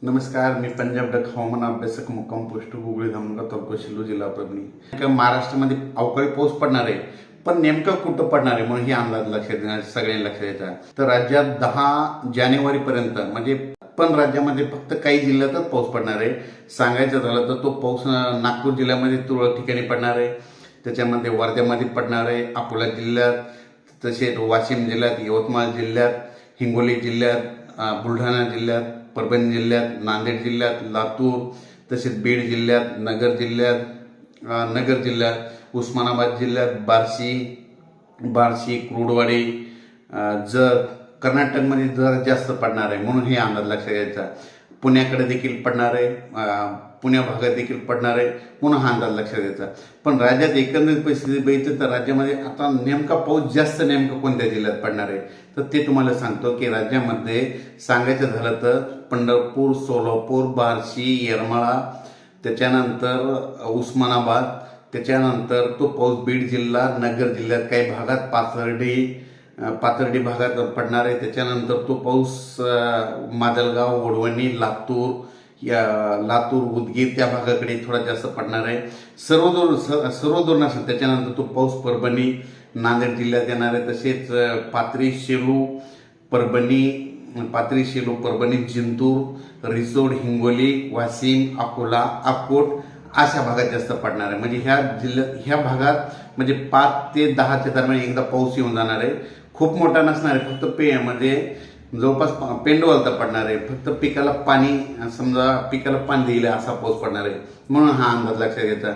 नमस्कार, मी पंजाब डक हवामान अभ्यासक मुक्काम पोस्ट हुगळी धामणगाव तालुका शिल्लोळ जिल्हा परभणी. महाराष्ट्रामध्ये अवकाळी पाऊस पडणार आहे, पण नेमकं कुठं पडणार आहे म्हणून ही अंदाज लक्षात सगळ्यांनी लक्षात द्यायचा. तर राज्यात 10 जानेवारीपर्यंत म्हणजे पण राज्यामध्ये फक्त काही जिल्ह्यातच पाऊस पडणार आहे. सांगायचं झालं तर तो पाऊस नागपूर जिल्ह्यामध्ये तुरळक ठिकाणी पडणार आहे, त्याच्यामध्ये वर्ध्यामध्ये पडणार आहे, अकोला जिल्ह्यात, तसेच वाशिम जिल्ह्यात, यवतमाळ जिल्ह्यात, हिंगोली जिल्ह्यात, बुलढाणा जिल्ह्यात, परभणी जिल्ह्यात, नांदेड जिल्ह्यात, लातूर, तसेच बीड जिल्ह्यात, नगर जिल्ह्यात, उस्मानाबाद जिल्ह्यात, बार्शी, कुर्डुवाडी, जत, कर्नाटकमध्ये जर जास्त पडणार आहे म्हणून हे अंदाज लक्षात घ्यायचा. पुण्याकडे देखील पडणार आहे, पुण्या भागात देखील पडणार आहे म्हणून हा अंदाज लक्षात घ्यायचा. पण राज्यात एकंदरीत परिस्थिती बघितली तर राज्यामध्ये आता नेमका पाऊस जास्त नेमका कोणत्या जिल्ह्यात पडणार आहे तर ते तुम्हाला सांगतो की राज्यामध्ये सांगायचं झालं तर पंढरपूर, सोलापूर, बार्शी, येरमाळा, त्याच्यानंतर उस्मानाबाद, त्याच्यानंतर तो पाऊस बीड जिल्हा, नगर जिल्ह्यात काही भागात पाथर्डी भागात पडणार आहे. त्याच्यानंतर तो पाऊस माजलगाव, वडवणी, लातूर, उदगीर त्या भागाकडे थोडा जास्त पडणार आहे. सर्व दूर नसेल. त्याच्यानंतर तो पाऊस परभणी, नांदेड जिल्ह्यात येणार आहे. तसेच पाथरी, शेलू, परभणी, जिंतूर, रिसोड, हिंगोली, वाशिम, अकोला, अकोट अशा भागात जास्त पडणार आहे. म्हणजे ह्या भागात म्हणजे 5 ते 10च्या दरम्यान एकदा पाऊस येऊन जाणार आहे. खूप मोठा नसणार आहे, फक्त जवळपास पेंडवलता पडणार आहे. फक्त पिकाला पाणी देईल असा पाऊस पडणार आहे म्हणून हा अंदाज लक्षात घ्यायचा.